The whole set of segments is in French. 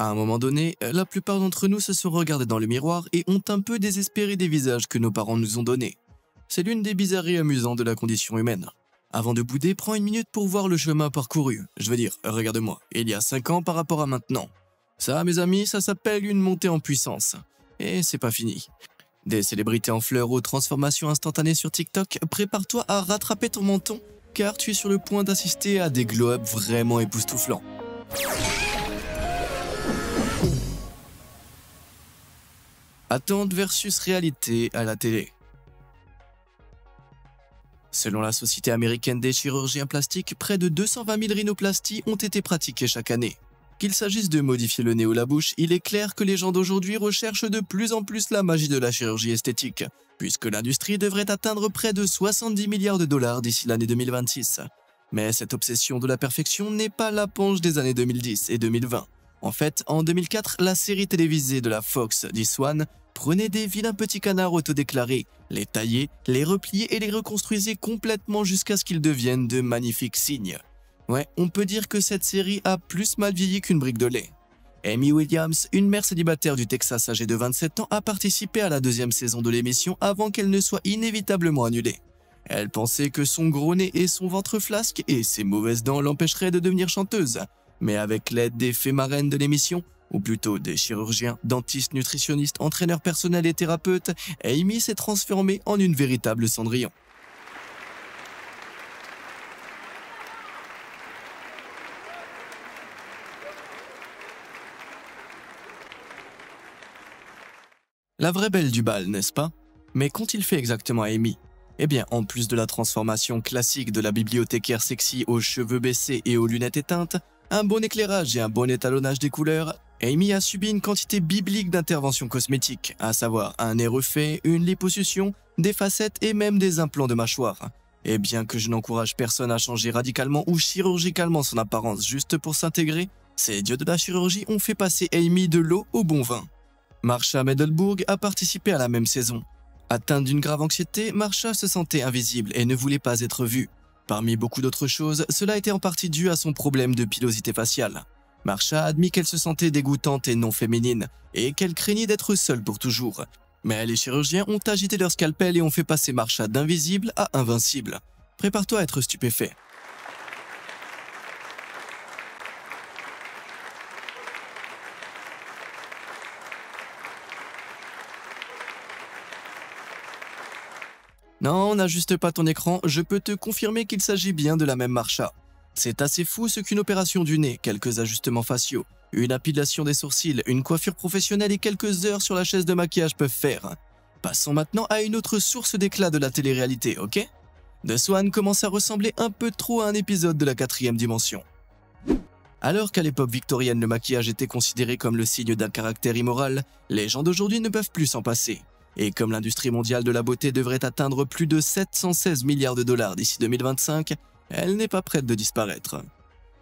À un moment donné, la plupart d'entre nous se sont regardés dans le miroir et ont un peu désespéré des visages que nos parents nous ont donnés. C'est l'une des bizarreries amusantes de la condition humaine. Avant de bouder, prends une minute pour voir le chemin parcouru. Je veux dire, regarde-moi, il y a 5 ans par rapport à maintenant. Ça, mes amis, ça s'appelle une montée en puissance. Et c'est pas fini. Des célébrités en fleurs aux transformations instantanées sur TikTok, prépare-toi à rattraper ton menton, car tu es sur le point d'assister à des glow-up vraiment époustouflants. Attente versus réalité à la télé. Selon la Société américaine des chirurgiens plastiques, près de 220 000 rhinoplasties ont été pratiquées chaque année. Qu'il s'agisse de modifier le nez ou la bouche, il est clair que les gens d'aujourd'hui recherchent de plus en plus la magie de la chirurgie esthétique, puisque l'industrie devrait atteindre près de 70 milliards de dollars d'ici l'année 2026. Mais cette obsession de la perfection n'est pas l'apogée des années 2010 et 2020. En fait, en 2004, la série télévisée de la Fox, This One, prenait des vilains petits canards autodéclarés, les taillait, les repliait et les reconstruisait complètement jusqu'à ce qu'ils deviennent de magnifiques cygnes. Ouais, on peut dire que cette série a plus mal vieilli qu'une brique de lait. Amy Williams, une mère célibataire du Texas âgée de 27 ans, a participé à la 2e saison de l'émission avant qu'elle ne soit inévitablement annulée. Elle pensait que son gros nez et son ventre flasque et ses mauvaises dents l'empêcheraient de devenir chanteuse. Mais avec l'aide des fées marraines de l'émission, ou plutôt des chirurgiens, dentistes, nutritionnistes, entraîneurs personnels et thérapeutes, Amy s'est transformée en une véritable Cendrillon. La vraie belle du bal, n'est-ce pas? Mais qu'ont-ils fait exactement à Amy? Eh bien, en plus de la transformation classique de la bibliothécaire sexy aux cheveux baissés et aux lunettes éteintes, un bon éclairage et un bon étalonnage des couleurs, Amy a subi une quantité biblique d'interventions cosmétiques, à savoir un nez refait, une liposuction, des facettes et même des implants de mâchoire. Et bien que je n'encourage personne à changer radicalement ou chirurgicalement son apparence juste pour s'intégrer, ces dieux de la chirurgie ont fait passer Amy de l'eau au bon vin. Marsha Middelbourg a participé à la même saison. Atteinte d'une grave anxiété, Marsha se sentait invisible et ne voulait pas être vue. Parmi beaucoup d'autres choses, cela était en partie dû à son problème de pilosité faciale. Marsha a admis qu'elle se sentait dégoûtante et non féminine, et qu'elle craignait d'être seule pour toujours. Mais les chirurgiens ont agité leur scalpel et ont fait passer Marsha d'invisible à invincible. Prépare-toi à être stupéfait. Non, n'ajuste pas ton écran, je peux te confirmer qu'il s'agit bien de la même Marsha. C'est assez fou ce qu'une opération du nez, quelques ajustements faciaux, une épilation des sourcils, une coiffure professionnelle et quelques heures sur la chaise de maquillage peuvent faire. Passons maintenant à une autre source d'éclat de la télé-réalité, ok? The Swan commence à ressembler un peu trop à un épisode de la 4e dimension. Alors qu'à l'époque victorienne le maquillage était considéré comme le signe d'un caractère immoral, les gens d'aujourd'hui ne peuvent plus s'en passer. Et comme l'industrie mondiale de la beauté devrait atteindre plus de 716 milliards de dollars d'ici 2025, elle n'est pas prête de disparaître.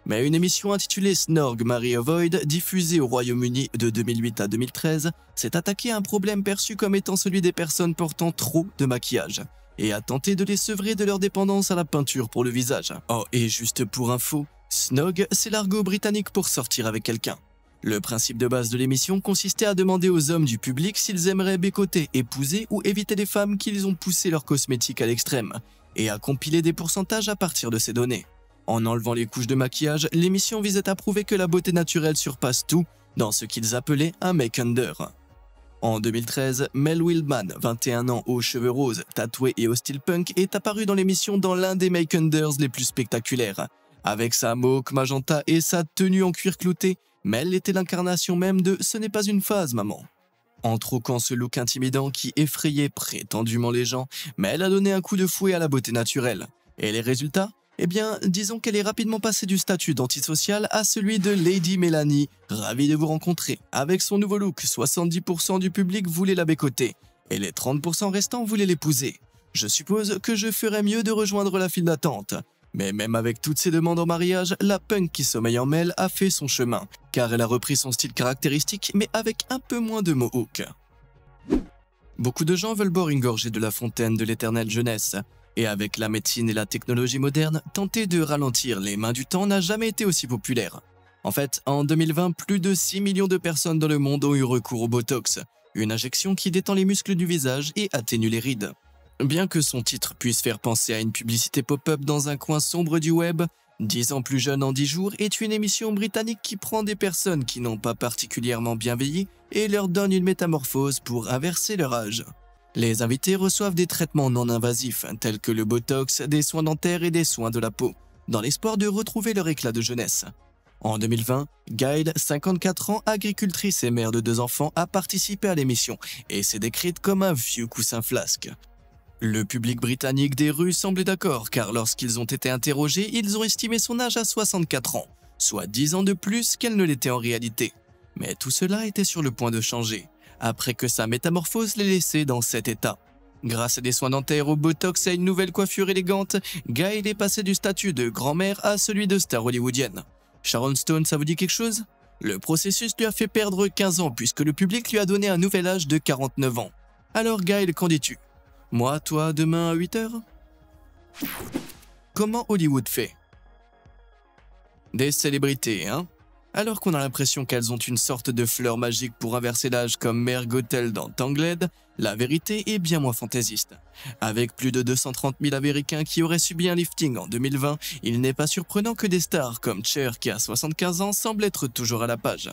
Mais une émission intitulée Snorg Marry Avoid, diffusée au Royaume-Uni de 2008 à 2013, s'est attaquée à un problème perçu comme étant celui des personnes portant trop de maquillage, et a tenté de les sevrer de leur dépendance à la peinture pour le visage. Oh, et juste pour info, Snog, c'est l'argot britannique pour sortir avec quelqu'un. Le principe de base de l'émission consistait à demander aux hommes du public s'ils aimeraient bécoter, épouser ou éviter les femmes qu'ils ont poussé leurs cosmétiques à l'extrême, et à compiler des pourcentages à partir de ces données. En enlevant les couches de maquillage, l'émission visait à prouver que la beauté naturelle surpasse tout dans ce qu'ils appelaient un make-under. En 2013, Mel Wildman, 21 ans, aux cheveux roses, tatoué et au style punk, est apparu dans l'émission dans l'un des make-unders les plus spectaculaires. Avec sa moque magenta et sa tenue en cuir clouté, Mel était l'incarnation même de « ce n'est pas une phase, maman ». En troquant ce look intimidant qui effrayait prétendument les gens, Mel a donné un coup de fouet à la beauté naturelle. Et les résultats? Eh bien, disons qu'elle est rapidement passée du statut d'antisocial à celui de Lady Mélanie, ravie de vous rencontrer. Avec son nouveau look, 70% du public voulait la bécoter, et les 30% restants voulaient l'épouser. Je suppose que je ferais mieux de rejoindre la file d'attente. Mais même avec toutes ces demandes en mariage, la punk qui sommeille en Mel a fait son chemin, car elle a repris son style caractéristique, mais avec un peu moins de mohawk. Beaucoup de gens veulent boire une gorgée de la fontaine de l'éternelle jeunesse, et avec la médecine et la technologie moderne, tenter de ralentir les mains du temps n'a jamais été aussi populaire. En fait, en 2020, plus de 6 millions de personnes dans le monde ont eu recours au Botox, une injection qui détend les muscles du visage et atténue les rides. Bien que son titre puisse faire penser à une publicité pop-up dans un coin sombre du web, 10 ans plus jeune en 10 jours est une émission britannique qui prend des personnes qui n'ont pas particulièrement bien vieilli et leur donne une métamorphose pour inverser leur âge. Les invités reçoivent des traitements non invasifs tels que le Botox, des soins dentaires et des soins de la peau, dans l'espoir de retrouver leur éclat de jeunesse. En 2020, Gail, 54 ans, agricultrice et mère de 2 enfants, a participé à l'émission et s'est décrite comme un vieux coussin flasque. Le public britannique des rues semblait d'accord car lorsqu'ils ont été interrogés, ils ont estimé son âge à 64 ans, soit 10 ans de plus qu'elle ne l'était en réalité. Mais tout cela était sur le point de changer, après que sa métamorphose l'ait laissée dans cet état. Grâce à des soins dentaires, au Botox et à une nouvelle coiffure élégante, Gail est passée du statut de grand-mère à celui de star hollywoodienne. Sharon Stone, ça vous dit quelque chose? Le processus lui a fait perdre 15 ans puisque le public lui a donné un nouvel âge de 49 ans. Alors Gail, qu'en dis-tu? Moi, toi, demain à 8 h? Comment Hollywood fait? Des célébrités, hein? Alors qu'on a l'impression qu'elles ont une sorte de fleur magique pour inverser l'âge comme Mère Gothel dans Tangled, la vérité est bien moins fantaisiste. Avec plus de 230 000 Américains qui auraient subi un lifting en 2020, il n'est pas surprenant que des stars comme Cher qui a 75 ans semblent être toujours à la page.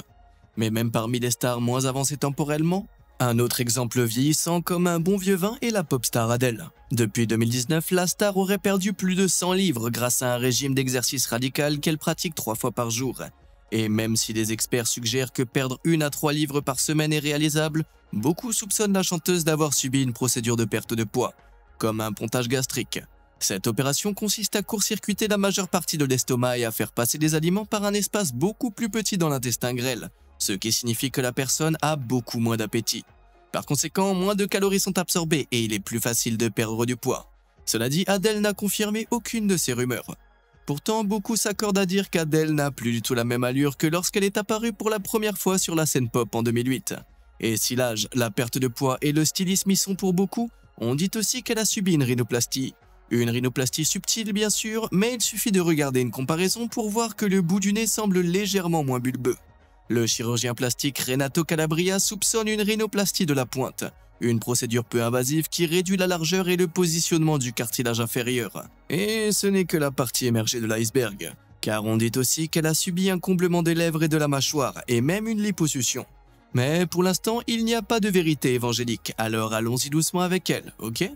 Mais même parmi les stars moins avancées temporellement, un autre exemple vieillissant comme un bon vieux vin est la pop star Adele. Depuis 2019, la star aurait perdu plus de 100 livres grâce à un régime d'exercice radical qu'elle pratique 3 fois par jour. Et même si des experts suggèrent que perdre 1 à 3 livres par semaine est réalisable, beaucoup soupçonnent la chanteuse d'avoir subi une procédure de perte de poids, comme un pontage gastrique. Cette opération consiste à court-circuiter la majeure partie de l'estomac et à faire passer des aliments par un espace beaucoup plus petit dans l'intestin grêle, ce qui signifie que la personne a beaucoup moins d'appétit. Par conséquent, moins de calories sont absorbées et il est plus facile de perdre du poids. Cela dit, Adele n'a confirmé aucune de ces rumeurs. Pourtant, beaucoup s'accordent à dire qu'Adele n'a plus du tout la même allure que lorsqu'elle est apparue pour la première fois sur la scène pop en 2008. Et si l'âge, la perte de poids et le stylisme y sont pour beaucoup, on dit aussi qu'elle a subi une rhinoplastie. Une rhinoplastie subtile bien sûr, mais il suffit de regarder une comparaison pour voir que le bout du nez semble légèrement moins bulbeux. Le chirurgien plastique Renato Calabria soupçonne une rhinoplastie de la pointe, une procédure peu invasive qui réduit la largeur et le positionnement du cartilage inférieur. Et ce n'est que la partie émergée de l'iceberg, car on dit aussi qu'elle a subi un comblement des lèvres et de la mâchoire, et même une liposuction. Mais pour l'instant, il n'y a pas de vérité évangélique, alors allons-y doucement avec elle, ok?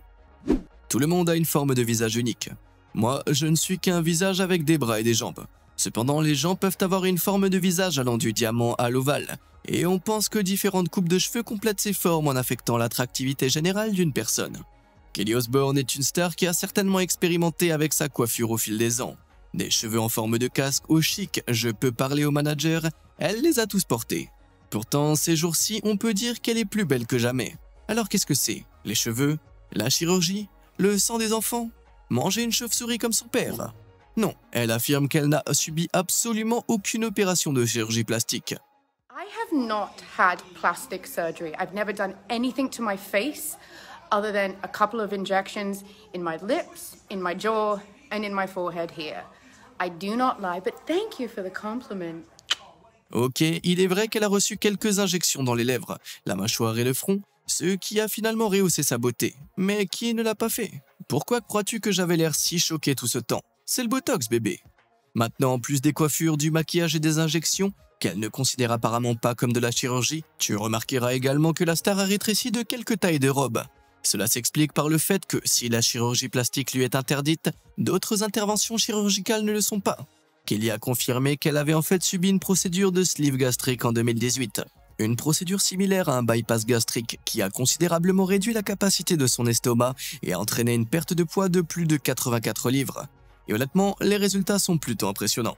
Tout le monde a une forme de visage unique. Moi, je ne suis qu'un visage avec des bras et des jambes. Cependant, les gens peuvent avoir une forme de visage allant du diamant à l'ovale, et on pense que différentes coupes de cheveux complètent ces formes en affectant l'attractivité générale d'une personne. Kelly Osbourne est une star qui a certainement expérimenté avec sa coiffure au fil des ans. Des cheveux en forme de casque au chic, je peux parler au manager, elle les a tous portés. Pourtant, ces jours-ci, on peut dire qu'elle est plus belle que jamais. Alors qu'est-ce que c'est? Les cheveux? La chirurgie? Le sang des enfants? Manger une chauve-souris comme son père? Non, elle affirme qu'elle n'a subi absolument aucune opération de chirurgie plastique. I have not had plastic surgery. I've never done anything to my face other than a couple of injections in my lips, in my jaw, and in my forehead here. I do not lie, but thank you for the compliment. Ok, il est vrai qu'elle a reçu quelques injections dans les lèvres, la mâchoire et le front, ce qui a finalement rehaussé sa beauté. Mais qui ne l'a pas fait? Pourquoi crois-tu que j'avais l'air si choqué tout ce temps? C'est le Botox, bébé. Maintenant, en plus des coiffures, du maquillage et des injections, qu'elle ne considère apparemment pas comme de la chirurgie, tu remarqueras également que la star a rétréci de quelques tailles de robe. Cela s'explique par le fait que, si la chirurgie plastique lui est interdite, d'autres interventions chirurgicales ne le sont pas. Kelly a confirmé qu'elle avait en fait subi une procédure de sleeve gastrique en 2018. Une procédure similaire à un bypass gastrique qui a considérablement réduit la capacité de son estomac et a entraîné une perte de poids de plus de 84 livres. Et honnêtement, les résultats sont plutôt impressionnants.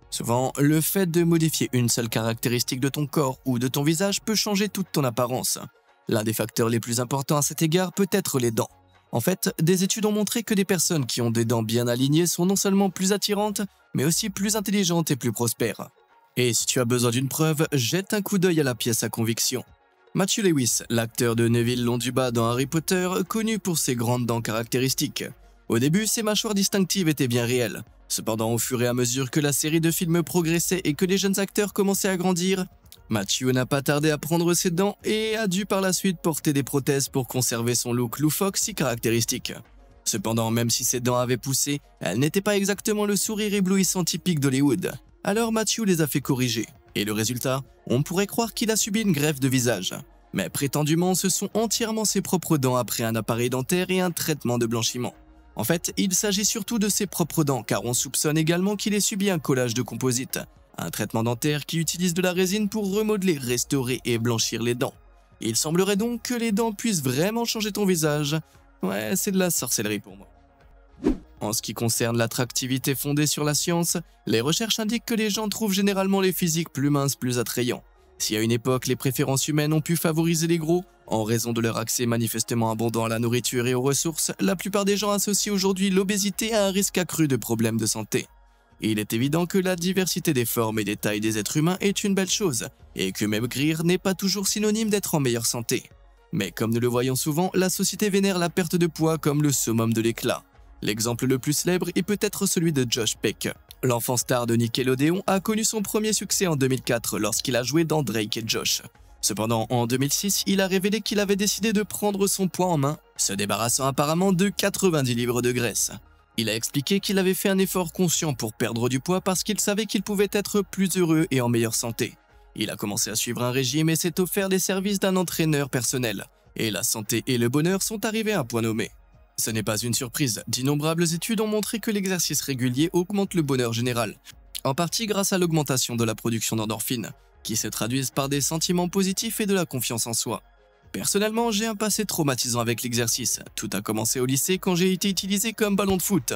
Souvent, le fait de modifier une seule caractéristique de ton corps ou de ton visage peut changer toute ton apparence. L'un des facteurs les plus importants à cet égard peut être les dents. En fait, des études ont montré que des personnes qui ont des dents bien alignées sont non seulement plus attirantes, mais aussi plus intelligentes et plus prospères. Et si tu as besoin d'une preuve, jette un coup d'œil à la pièce à conviction. Matthew Lewis, l'acteur de Neville Londubat dans Harry Potter, connu pour ses grandes dents caractéristiques, Au début, ses mâchoires distinctives étaient bien réelles. Cependant, au fur et à mesure que la série de films progressait et que les jeunes acteurs commençaient à grandir, Matthew n'a pas tardé à prendre ses dents et a dû par la suite porter des prothèses pour conserver son look loufoque si caractéristique. Cependant, même si ses dents avaient poussé, elles n'étaient pas exactement le sourire éblouissant typique d'Hollywood. Alors Matthew les a fait corriger. Et le résultat, on pourrait croire qu'il a subi une greffe de visage. Mais prétendument, ce sont entièrement ses propres dents après un appareil dentaire et un traitement de blanchiment. En fait, il s'agit surtout de ses propres dents car on soupçonne également qu'il ait subi un collage de composite, un traitement dentaire qui utilise de la résine pour remodeler, restaurer et blanchir les dents. Il semblerait donc que les dents puissent vraiment changer ton visage. Ouais, c'est de la sorcellerie pour moi. En ce qui concerne l'attractivité fondée sur la science, les recherches indiquent que les gens trouvent généralement les physiques plus minces plus attrayants. Si à une époque les préférences humaines ont pu favoriser les gros, en raison de leur accès manifestement abondant à la nourriture et aux ressources, la plupart des gens associent aujourd'hui l'obésité à un risque accru de problèmes de santé. Il est évident que la diversité des formes et des tailles des êtres humains est une belle chose, et que maigrir n'est pas toujours synonyme d'être en meilleure santé. Mais comme nous le voyons souvent, la société vénère la perte de poids comme le summum de l'éclat. L'exemple le plus célèbre est peut-être celui de Josh Peck. L'enfant star de Nickelodeon a connu son premier succès en 2004 lorsqu'il a joué dans Drake et Josh. Cependant, en 2006, il a révélé qu'il avait décidé de prendre son poids en main, se débarrassant apparemment de 90 livres de graisse. Il a expliqué qu'il avait fait un effort conscient pour perdre du poids parce qu'il savait qu'il pouvait être plus heureux et en meilleure santé. Il a commencé à suivre un régime et s'est offert les services d'un entraîneur personnel. Et la santé et le bonheur sont arrivés à un point nommé. Ce n'est pas une surprise, d'innombrables études ont montré que l'exercice régulier augmente le bonheur général, en partie grâce à l'augmentation de la production d'endorphines, qui se traduisent par des sentiments positifs et de la confiance en soi. Personnellement, j'ai un passé traumatisant avec l'exercice, tout a commencé au lycée quand j'ai été utilisé comme ballon de foot.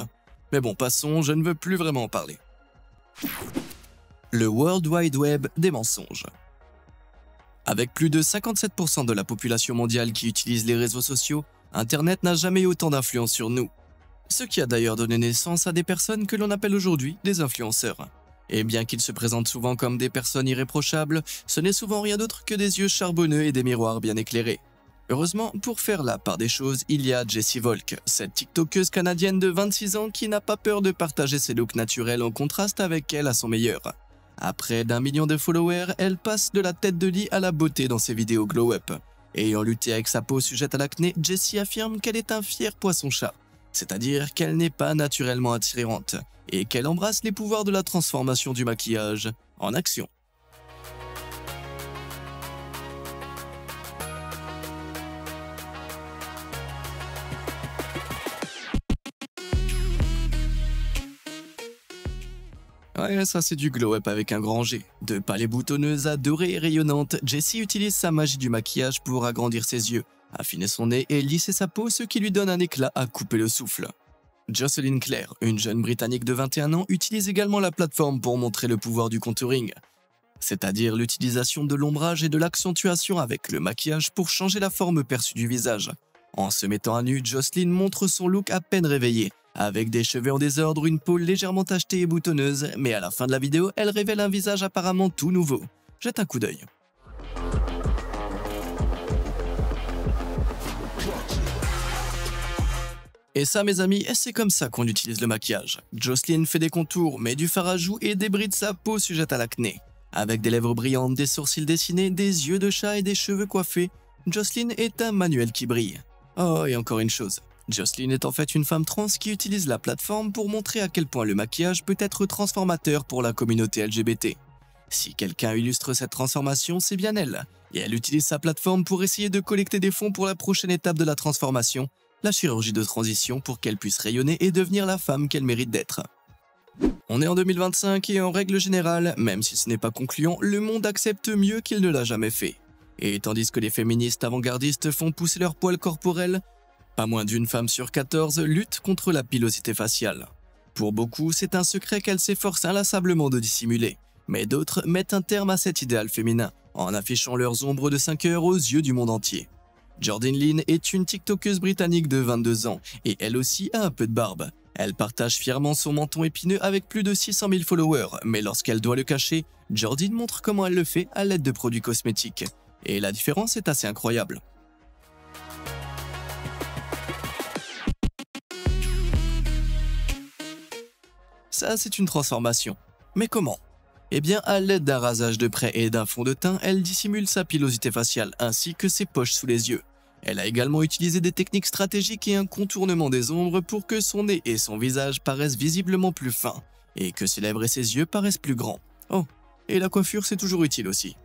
Mais bon, passons, je ne veux plus vraiment en parler. Le World Wide Web des mensonges. Avec plus de 57% de la population mondiale qui utilise les réseaux sociaux, Internet n'a jamais eu autant d'influence sur nous. Ce qui a d'ailleurs donné naissance à des personnes que l'on appelle aujourd'hui des influenceurs. Et bien qu'ils se présentent souvent comme des personnes irréprochables, ce n'est souvent rien d'autre que des yeux charbonneux et des miroirs bien éclairés. Heureusement, pour faire la part des choses, il y a Jessie Volk, cette tiktokeuse canadienne de 26 ans qui n'a pas peur de partager ses looks naturels en contraste avec elle à son meilleur. Après d'1 million de followers, elle passe de la tête de lit à la beauté dans ses vidéos glow-up. Ayant lutté avec sa peau sujette à l'acné, Jessie affirme qu'elle est un fier poisson-chat, c'est-à-dire qu'elle n'est pas naturellement attirante, et qu'elle embrasse les pouvoirs de la transformation du maquillage en action. Ouais, ça c'est du glow-up avec un grand G. De palais boutonneuses à dorées et rayonnantes, Jessie utilise sa magie du maquillage pour agrandir ses yeux, affiner son nez et lisser sa peau, ce qui lui donne un éclat à couper le souffle. Jocelyn Clare, une jeune Britannique de 21 ans, utilise également la plateforme pour montrer le pouvoir du contouring, c'est-à-dire l'utilisation de l'ombrage et de l'accentuation avec le maquillage pour changer la forme perçue du visage. En se mettant à nu, Jocelyn montre son look à peine réveillé, avec des cheveux en désordre, une peau légèrement tachetée et boutonneuse, mais à la fin de la vidéo, elle révèle un visage apparemment tout nouveau. Jette un coup d'œil. Et ça, mes amis, c'est comme ça qu'on utilise le maquillage. Jocelyn fait des contours, met du fard à joues et débride sa peau sujette à l'acné. Avec des lèvres brillantes, des sourcils dessinés, des yeux de chat et des cheveux coiffés, Jocelyn est un manuel qui brille. Oh, et encore une chose. Jocelyn est en fait une femme trans qui utilise la plateforme pour montrer à quel point le maquillage peut être transformateur pour la communauté LGBT. Si quelqu'un illustre cette transformation, c'est bien elle. Et elle utilise sa plateforme pour essayer de collecter des fonds pour la prochaine étape de la transformation, la chirurgie de transition pour qu'elle puisse rayonner et devenir la femme qu'elle mérite d'être. On est en 2025 et en règle générale, même si ce n'est pas concluant, le monde accepte mieux qu'il ne l'a jamais fait. Et tandis que les féministes avant-gardistes font pousser leur poil corporel, pas moins d'une femme sur 14 lutte contre la pilosité faciale. Pour beaucoup, c'est un secret qu'elles s'efforcent inlassablement de dissimuler, mais d'autres mettent un terme à cet idéal féminin, en affichant leurs ombres de 5 heures aux yeux du monde entier. Jordan Lynn est une tiktokeuse britannique de 22 ans, et elle aussi a un peu de barbe. Elle partage fièrement son menton épineux avec plus de 600 000 followers, mais lorsqu'elle doit le cacher, Jordan montre comment elle le fait à l'aide de produits cosmétiques. Et la différence est assez incroyable. Ça, c'est une transformation. Mais comment? Eh bien, à l'aide d'un rasage de près et d'un fond de teint, elle dissimule sa pilosité faciale ainsi que ses poches sous les yeux. Elle a également utilisé des techniques stratégiques et un contournement des ombres pour que son nez et son visage paraissent visiblement plus fins, et que ses lèvres et ses yeux paraissent plus grands. Oh, et la coiffure c'est toujours utile aussi.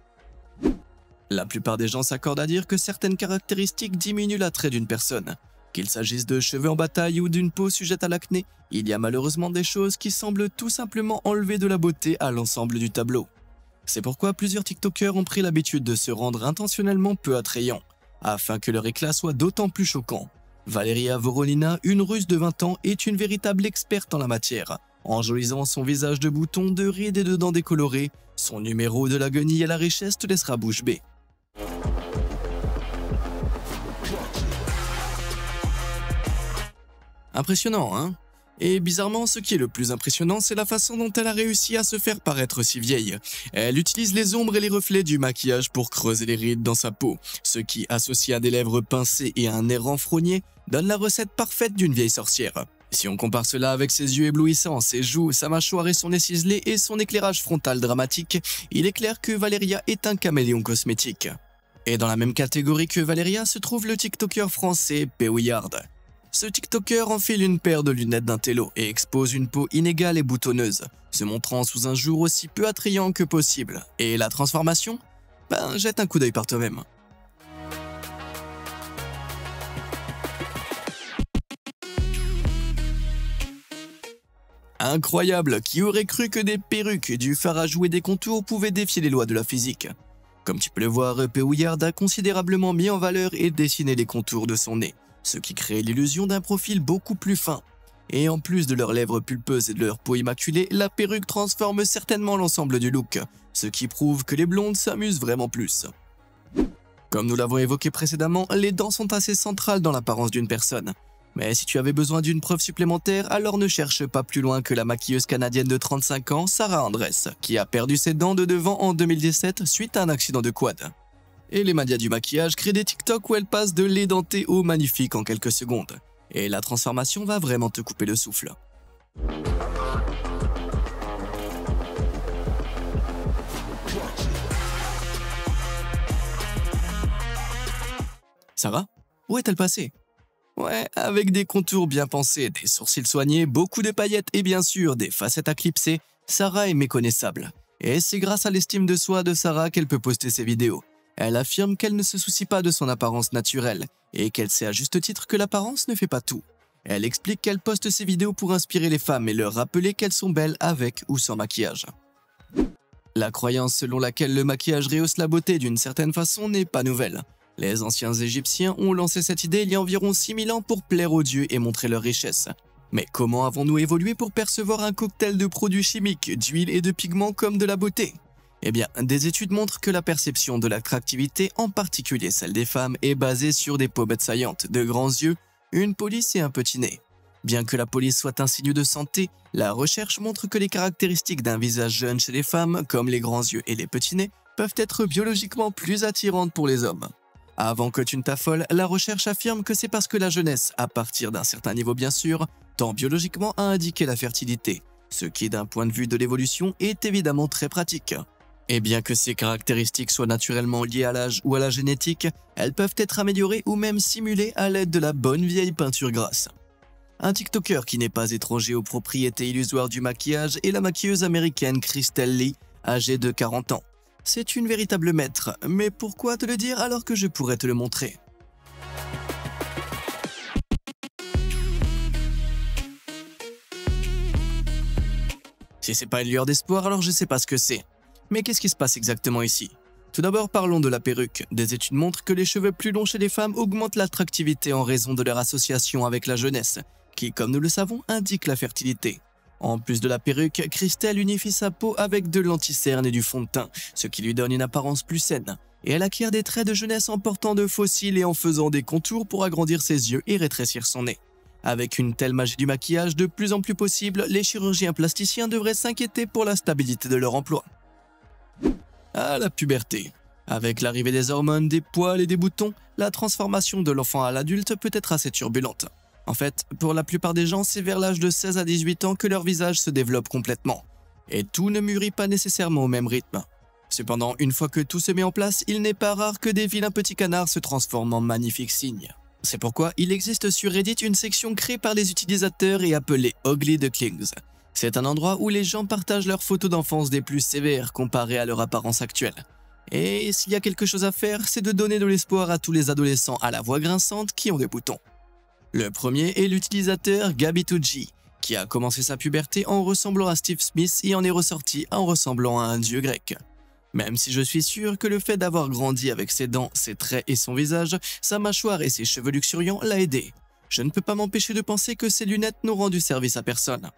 La plupart des gens s'accordent à dire que certaines caractéristiques diminuent l'attrait d'une personne. Qu'il s'agisse de cheveux en bataille ou d'une peau sujette à l'acné, il y a malheureusement des choses qui semblent tout simplement enlever de la beauté à l'ensemble du tableau. C'est pourquoi plusieurs TikTokers ont pris l'habitude de se rendre intentionnellement peu attrayants, afin que leur éclat soit d'autant plus choquant. Valeria Voronina, une Russe de 20 ans, est une véritable experte en la matière, enjolisant son visage de boutons, de rides et de dents décolorées. Son numéro de la guenille à la richesse te laissera bouche bée. Impressionnant, hein? Et bizarrement, ce qui est le plus impressionnant, c'est la façon dont elle a réussi à se faire paraître si vieille. Elle utilise les ombres et les reflets du maquillage pour creuser les rides dans sa peau, ce qui, associé à des lèvres pincées et à un air renfrogné, donne la recette parfaite d'une vieille sorcière. Si on compare cela avec ses yeux éblouissants, ses joues, sa mâchoire et son nez ciselé et son éclairage frontal dramatique, il est clair que Valeria est un caméléon cosmétique. Et dans la même catégorie que Valeria se trouve le TikToker français Pewillard. Ce TikToker enfile une paire de lunettes d'intello et expose une peau inégale et boutonneuse, se montrant sous un jour aussi peu attrayant que possible. Et la transformation? Ben, jette un coup d'œil par toi-même. Incroyable, qui aurait cru que des perruques, du fard à jouer des contours pouvaient défier les lois de la physique? Comme tu peux le voir, Pewillard a considérablement mis en valeur et dessiné les contours de son nez, ce qui crée l'illusion d'un profil beaucoup plus fin. Et en plus de leurs lèvres pulpeuses et de leur peau immaculée, la perruque transforme certainement l'ensemble du look, ce qui prouve que les blondes s'amusent vraiment plus. Comme nous l'avons évoqué précédemment, les dents sont assez centrales dans l'apparence d'une personne. Mais si tu avais besoin d'une preuve supplémentaire, alors ne cherche pas plus loin que la maquilleuse canadienne de 35 ans, Sarah Andress, qui a perdu ses dents de devant en 2017 suite à un accident de quad. Et les médias du maquillage créent des TikTok où elle passe de l'édenté au magnifique en quelques secondes. Et la transformation va vraiment te couper le souffle. Sarah? Où est-elle passée? Ouais, avec des contours bien pensés, des sourcils soignés, beaucoup de paillettes et bien sûr des facettes à clipser, Sarah est méconnaissable. Et c'est grâce à l'estime de soi de Sarah qu'elle peut poster ses vidéos. Elle affirme qu'elle ne se soucie pas de son apparence naturelle et qu'elle sait à juste titre que l'apparence ne fait pas tout. Elle explique qu'elle poste ses vidéos pour inspirer les femmes et leur rappeler qu'elles sont belles avec ou sans maquillage. La croyance selon laquelle le maquillage rehausse la beauté d'une certaine façon n'est pas nouvelle. Les anciens Égyptiens ont lancé cette idée il y a environ 6000 ans pour plaire aux dieux et montrer leur richesse. Mais comment avons-nous évolué pour percevoir un cocktail de produits chimiques, d'huile et de pigments comme de la beauté? Eh bien, des études montrent que la perception de l'attractivité, en particulier celle des femmes, est basée sur des pommettes saillantes, de grands yeux, une police et un petit nez. Bien que la police soit un signe de santé, la recherche montre que les caractéristiques d'un visage jeune chez les femmes, comme les grands yeux et les petits nez, peuvent être biologiquement plus attirantes pour les hommes. Avant que tu ne t'affoles, la recherche affirme que c'est parce que la jeunesse, à partir d'un certain niveau bien sûr, tend biologiquement à indiquer la fertilité, ce qui d'un point de vue de l'évolution est évidemment très pratique. Et bien que ces caractéristiques soient naturellement liées à l'âge ou à la génétique, elles peuvent être améliorées ou même simulées à l'aide de la bonne vieille peinture grasse. Un TikToker qui n'est pas étranger aux propriétés illusoires du maquillage est la maquilleuse américaine Crystal Lee, âgée de 40 ans. C'est une véritable maître, mais pourquoi te le dire alors que je pourrais te le montrer? Si c'est pas une lueur d'espoir, alors je sais pas ce que c'est. Mais qu'est-ce qui se passe exactement ici? Tout d'abord, parlons de la perruque. Des études montrent que les cheveux plus longs chez les femmes augmentent l'attractivité en raison de leur association avec la jeunesse, qui, comme nous le savons, indique la fertilité. En plus de la perruque, Crystal unifie sa peau avec de l'anti-cerne et du fond de teint, ce qui lui donne une apparence plus saine. Et elle acquiert des traits de jeunesse en portant de faux cils et en faisant des contours pour agrandir ses yeux et rétrécir son nez. Avec une telle magie du maquillage de plus en plus possible, les chirurgiens plasticiens devraient s'inquiéter pour la stabilité de leur emploi. À la puberté. Avec l'arrivée des hormones, des poils et des boutons, la transformation de l'enfant à l'adulte peut être assez turbulente. En fait, pour la plupart des gens, c'est vers l'âge de 16 à 18 ans que leur visage se développe complètement. Et tout ne mûrit pas nécessairement au même rythme. Cependant, une fois que tout se met en place, il n'est pas rare que des vilains petits canards se transforment en magnifiques signes. C'est pourquoi il existe sur Reddit une section créée par les utilisateurs et appelée Ugly Ducklings. C'est un endroit où les gens partagent leurs photos d'enfance des plus sévères comparées à leur apparence actuelle. Et s'il y a quelque chose à faire, c'est de donner de l'espoir à tous les adolescents à la voix grinçante qui ont des boutons. Le premier est l'utilisateur Gabituji, qui a commencé sa puberté en ressemblant à Steve Smith et en est ressorti en ressemblant à un dieu grec. Même si je suis sûr que le fait d'avoir grandi avec ses dents, ses traits et son visage, sa mâchoire et ses cheveux luxuriants l'a aidé, je ne peux pas m'empêcher de penser que ces lunettes n'ont rendu service à personne.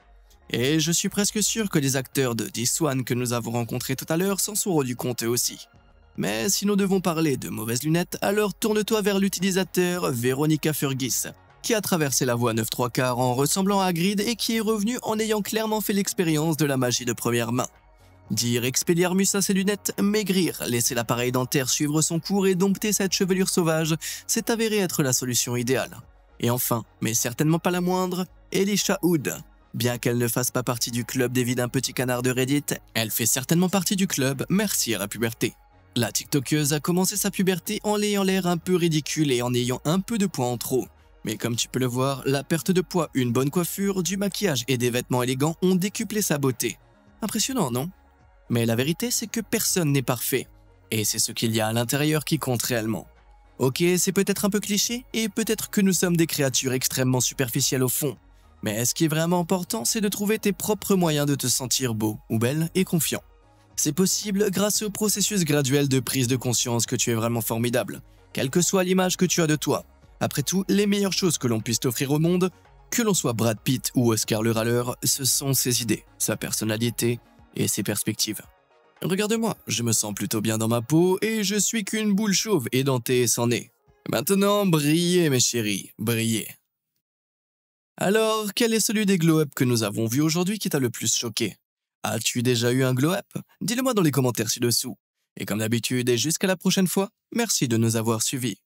Et je suis presque sûr que les acteurs de This One que nous avons rencontrés tout à l'heure s'en sont rendus compte eux aussi. Mais si nous devons parler de mauvaises lunettes, alors tourne-toi vers l'utilisateur Veronica Fergis, qui a traversé la voie 9/3 en ressemblant à Hagrid et qui est revenu en ayant clairement fait l'expérience de la magie de première main. Dire Expelliarmus à ses lunettes, maigrir, laisser l'appareil dentaire suivre son cours et dompter cette chevelure sauvage, s'est avéré être la solution idéale. Et enfin, mais certainement pas la moindre, Elisha Hood. Bien qu'elle ne fasse pas partie du club des vilains petits canards de Reddit, elle fait certainement partie du club merci à la puberté. La TikTokeuse a commencé sa puberté en ayant l'air un peu ridicule et en ayant un peu de poids en trop. Mais comme tu peux le voir, la perte de poids, une bonne coiffure, du maquillage et des vêtements élégants ont décuplé sa beauté. Impressionnant, non ? Mais la vérité, c'est que personne n'est parfait. Et c'est ce qu'il y a à l'intérieur qui compte réellement. Ok, c'est peut-être un peu cliché, et peut-être que nous sommes des créatures extrêmement superficielles au fond. Mais ce qui est vraiment important, c'est de trouver tes propres moyens de te sentir beau, ou belle, et confiant. C'est possible grâce au processus graduel de prise de conscience que tu es vraiment formidable, quelle que soit l'image que tu as de toi. Après tout, les meilleures choses que l'on puisse t'offrir au monde, que l'on soit Brad Pitt ou Oscar le râleur, ce sont ses idées, sa personnalité et ses perspectives. Regarde-moi, je me sens plutôt bien dans ma peau et je suis qu'une boule chauve édentée et sans nez. Maintenant, brillez mes chéris, brillez. Alors, quel est celui des glow-up que nous avons vu aujourd'hui qui t'a le plus choqué? As-tu déjà eu un glow-up? Dis-le moi dans les commentaires ci-dessous. Et comme d'habitude et jusqu'à la prochaine fois, merci de nous avoir suivis.